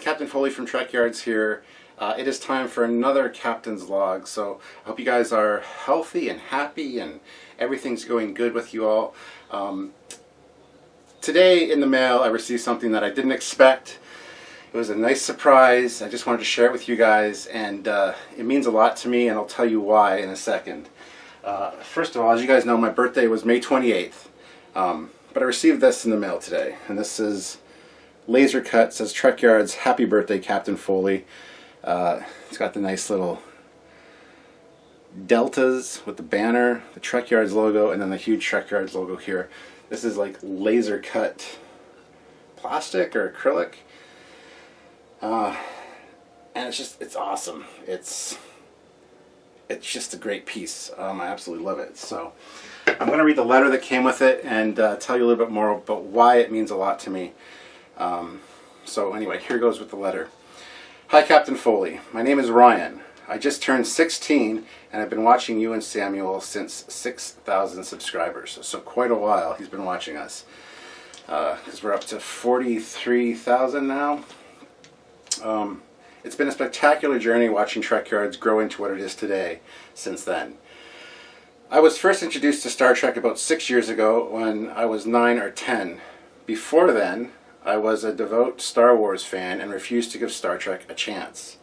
Captain Foley from Trekyards here. It is time for another Captain's Log, so I hope you guys are healthy and happy and everything's going good with you all. Today in the mail I received something that I didn't expect. It was a nice surprise. I just wanted to share it with you guys, and it means a lot to me, and I'll tell you why in a second. First of all, as you guys know, my birthday was May 28th, but I received this in the mail today, and this is laser cut. It says Trekyards, Happy Birthday Captain Foley. It's got the nice little deltas with the banner, the Trekyards logo, and then the huge Trekyards logo here. This is like laser cut plastic or acrylic. And it's awesome. It's just a great piece. I absolutely love it. So I'm going to read the letter that came with it and tell you a little bit more about why it means a lot to me. So anyway, here goes with the letter. Hi Captain Foley, my name is Ryan. I just turned 16 and I've been watching you and Samuel since 6,000 subscribers. So quite a while he's been watching us. Because we're up to 43,000 now. It's been a spectacular journey watching Trekyards grow into what it is today since then. I was first introduced to Star Trek about 6 years ago when I was 9 or 10. Before then, I was a devout Star Wars fan and refused to give Star Trek a chance.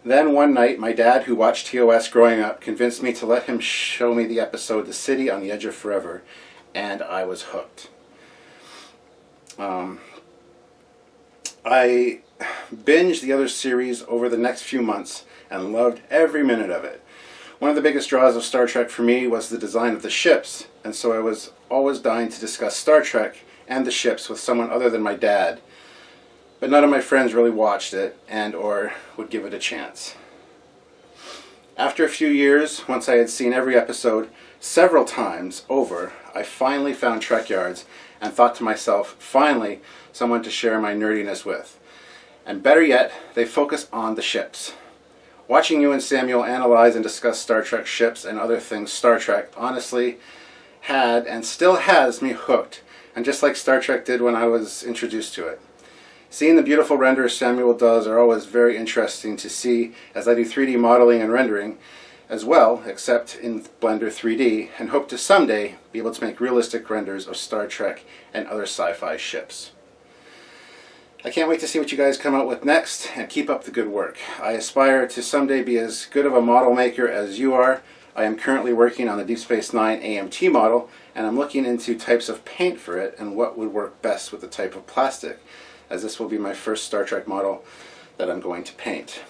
Then one night, my dad, who watched TOS growing up, convinced me to let him show me the episode The City on the Edge of Forever, and I was hooked. I binged the other series over the next few months and loved every minute of it. One of the biggest draws of Star Trek for me was the design of the ships, and so I was always dying to discuss Star Trek and the ships with someone other than my dad. But none of my friends really watched it and or would give it a chance. After a few years, once I had seen every episode several times over, I finally found Trekyards and thought to myself, finally, someone to share my nerdiness with. And better yet, they focus on the ships. Watching you and Samuel analyze and discuss Star Trek ships and other things Star Trek honestly had and still has me hooked, and just like Star Trek did when I was introduced to it. Seeing the beautiful renders Samuel does are always very interesting to see, as I do 3D modeling and rendering as well, except in Blender 3D, and hope to someday be able to make realistic renders of Star Trek and other sci-fi ships. I can't wait to see what you guys come out with next, and keep up the good work. I aspire to someday be as good of a model maker as you are. I am currently working on the Deep Space Nine AMT model, and I'm looking into types of paint for it and what would work best with the type of plastic, as this will be my first Star Trek model that I'm going to paint.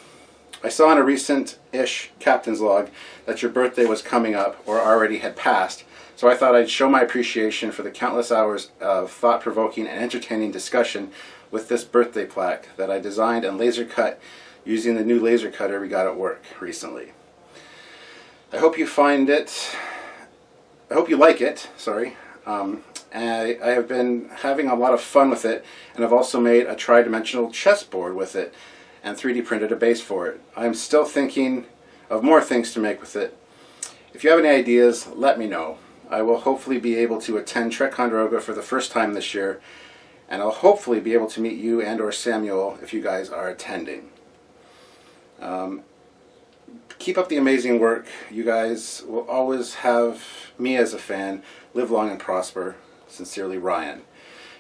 I saw in a recent-ish Captain's Log that your birthday was coming up, or already had passed, so I thought I'd show my appreciation for the countless hours of thought-provoking and entertaining discussion with this birthday plaque that I designed and laser cut using the new laser cutter we got at work recently. I hope you find it, I hope you like it, sorry. I have been having a lot of fun with it, and I've also made a tri-dimensional chessboard with it and 3D printed a base for it. I'm still thinking of more things to make with it. If you have any ideas, let me know. I will hopefully be able to attend Trekyards for the first time this year, and I'll hopefully be able to meet you and or Samuel if you guys are attending. Keep up the amazing work. You guys will always have me as a fan. Live long and prosper. Sincerely, Ryan.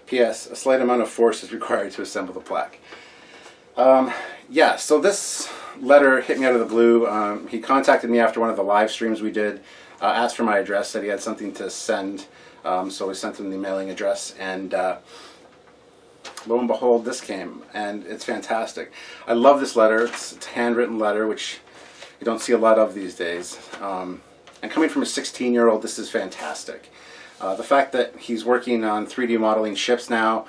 P.S. A slight amount of force is required to assemble the plaque. Yeah, so this letter hit me out of the blue. He contacted me after one of the live streams we did, asked for my address, said he had something to send, so we sent him the mailing address, and lo and behold, this came, and it's fantastic. I love this letter. It's a handwritten letter, which you don't see a lot of these days. And coming from a 16-year-old, this is fantastic. The fact that he's working on 3D modeling ships now,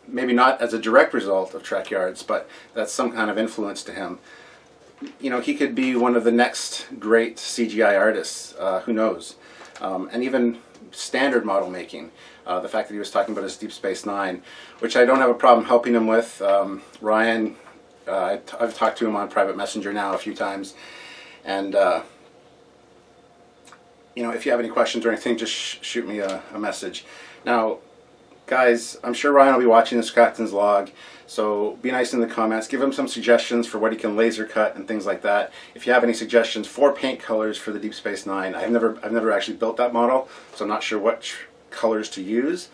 maybe not as a direct result of Trekyards, but that's some kind of influence to him. You know, he could be one of the next great CGI artists, who knows. And even standard model making. The fact that he was talking about his Deep Space Nine, which I don't have a problem helping him with. Ryan, I've talked to him on private messenger now a few times, and you know, if you have any questions or anything, just shoot me a message. Now, guys, I'm sure Ryan will be watching this Captain's Log, so be nice in the comments. Give him some suggestions for what he can laser cut and things like that. If you have any suggestions for paint colors for the Deep Space Nine, I've never actually built that model, so I'm not sure what colors to use,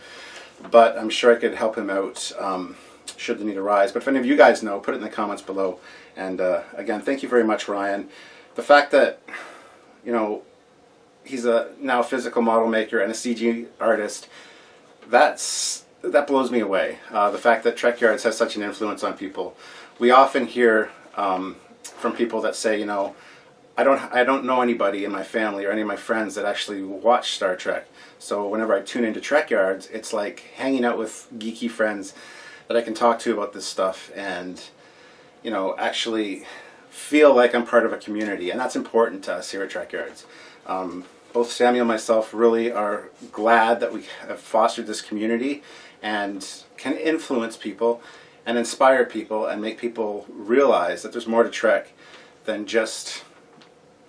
but I'm sure I could help him out should the need arise. But if any of you guys know, put it in the comments below. And again, thank you very much, Ryan. The fact that, you know, he's now a physical model maker and a CG artist, that blows me away. The fact that Trekyards has such an influence on people. We often hear from people that say, you know, I don't know anybody in my family or any of my friends that actually watch Star Trek. So whenever I tune into Trekyards, it's like hanging out with geeky friends that I can talk to about this stuff and, you know, actually feel like I'm part of a community. And that's important to us here at Trekyards. Both Samuel and myself really are glad that we have fostered this community and can influence people and inspire people and make people realize that there's more to Trek than just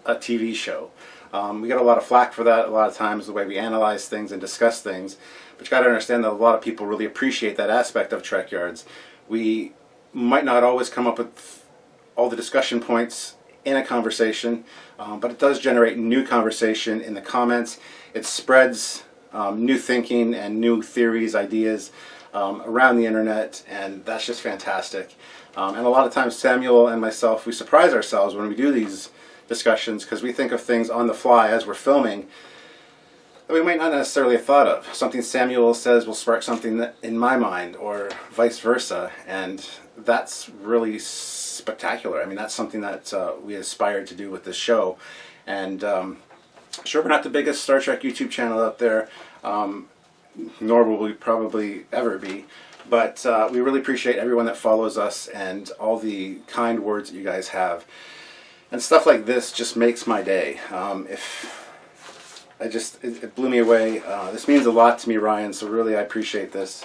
a TV show. We get a lot of flack for that a lot of times, the way we analyze things and discuss things, but you got to understand that a lot of people really appreciate that aspect of Trekyards. We might not always come up with all the discussion points in a conversation, but it does generate new conversation in the comments. It spreads new thinking and new theories, ideas around the internet, and that's just fantastic. And a lot of times Samuel and myself, we surprise ourselves when we do these discussions because we think of things on the fly as we're filming that we might not necessarily have thought of. Something Samuel says will spark something in my mind, or vice versa, and that's really spectacular. I mean, that's something that we aspire to do with this show. And sure, we're not the biggest Star Trek YouTube channel out there, nor will we probably ever be, but we really appreciate everyone that follows us and all the kind words that you guys have. And stuff like this just makes my day. It blew me away. This means a lot to me, Ryan, so really I appreciate this.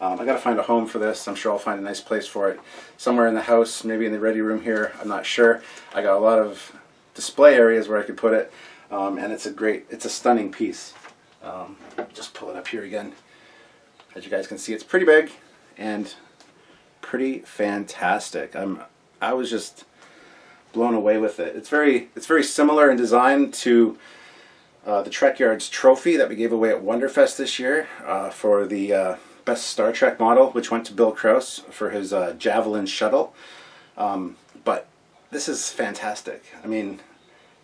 I got to find a home for this. I'm sure I'll find a nice place for it. Somewhere in the house, maybe in the ready room here. I'm not sure. I got a lot of display areas where I could put it. And it's a stunning piece. Just pull it up here again. As you guys can see, it's pretty big and pretty fantastic. I was just blown away with it. It's very similar in design to the Trekyards trophy that we gave away at Wonderfest this year for the Best Star Trek model, which went to Bill Krause for his Javelin shuttle. But this is fantastic. I mean,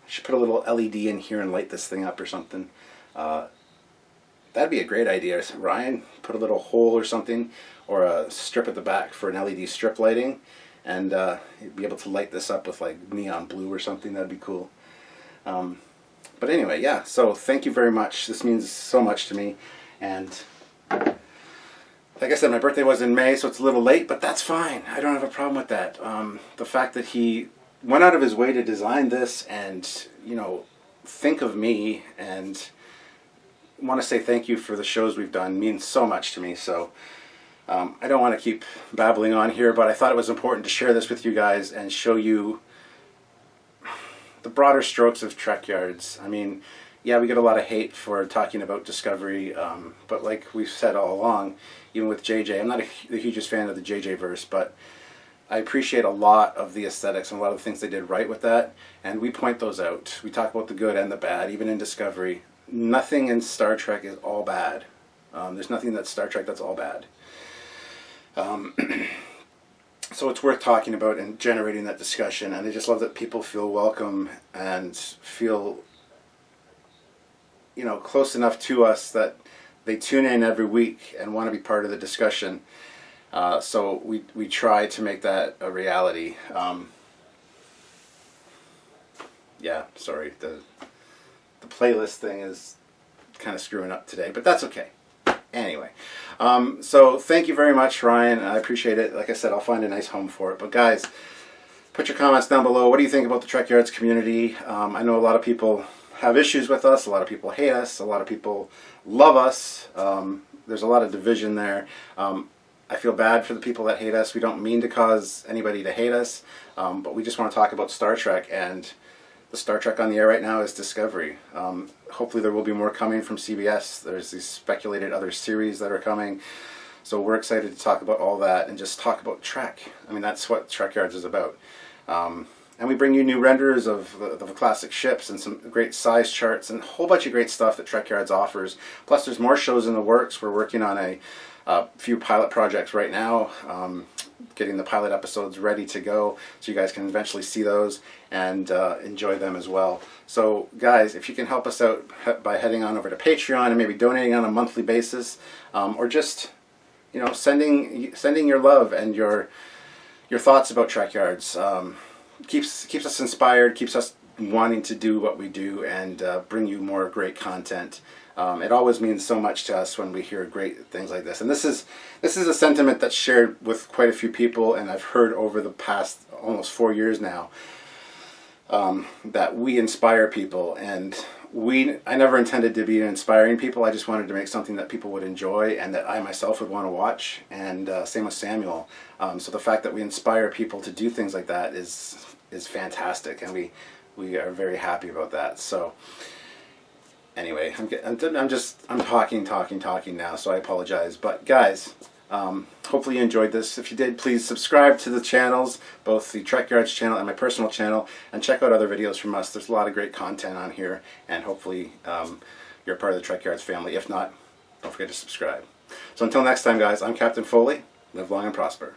I should put a little LED in here and light this thing up or something. That'd be a great idea, Ryan. Put a little hole or something, or a strip at the back for an LED strip lighting, and you'd be able to light this up with like neon blue or something. That'd be cool. But anyway, yeah, so thank you very much. This means so much to me. And like I said, my birthday was in May, so it's a little late, but that's fine. I don't have a problem with that. The fact that he went out of his way to design this and, you know, think of me and want to say thank you for the shows we've done means so much to me. So I don't want to keep babbling on here, but I thought it was important to share this with you guys and show you the broader strokes of Trekyards. I mean, yeah, we get a lot of hate for talking about Discovery, but like we've said all along, even with JJ, I'm not the hugest fan of the JJ verse, but I appreciate a lot of the aesthetics and a lot of the things they did right with that, and we point those out. We talk about the good and the bad, even in Discovery. Nothing in Star Trek is all bad. There's nothing that's Star Trek that's all bad. So it's worth talking about and generating that discussion, and I just love that people feel welcome and feel, you know, close enough to us that they tune in every week and want to be part of the discussion. So we try to make that a reality. Yeah, sorry, the playlist thing is kind of screwing up today, but that's okay. Anyway, so thank you very much, Ryan. I appreciate it. Like I said, I'll find a nice home for it. But guys, put your comments down below. What do you think about the Trekyards community? I know a lot of people have issues with us. A lot of people hate us. A lot of people love us. There's a lot of division there. I feel bad for the people that hate us. We don't mean to cause anybody to hate us, but we just want to talk about Star Trek and the Star Trek on the air right now is Discovery. Hopefully there will be more coming from CBS. There's these speculated other series that are coming. So we're excited to talk about all that and just talk about Trek. I mean, that's what Trekyards is about. And we bring you new renders of the classic ships and some great size charts and a whole bunch of great stuff that Trekyards offers. Plus there's more shows in the works. We're working on a few pilot projects right now, getting the pilot episodes ready to go so you guys can eventually see those and enjoy them as well. So guys, if you can help us out by heading on over to Patreon and maybe donating on a monthly basis, or just, you know, sending your love and your thoughts about Trekyards, keeps us inspired, keeps us wanting to do what we do and bring you more great content. It always means so much to us when we hear great things like this. And this is a sentiment that's shared with quite a few people, and I've heard over the past almost 4 years now, that we inspire people. And I never intended to be inspiring people. I just wanted to make something that people would enjoy and that I myself would want to watch. And same with Samuel. So the fact that we inspire people to do things like that is fantastic, and we are very happy about that. So anyway, I'm talking now, so I apologize. But guys, hopefully you enjoyed this. If you did, please subscribe to the channels, both the Trekyards channel and my personal channel, and check out other videos from us. There's a lot of great content on here, and hopefully you're part of the Trekyards family. If not, don't forget to subscribe. So until next time, guys, I'm Captain Foley. Live long and prosper.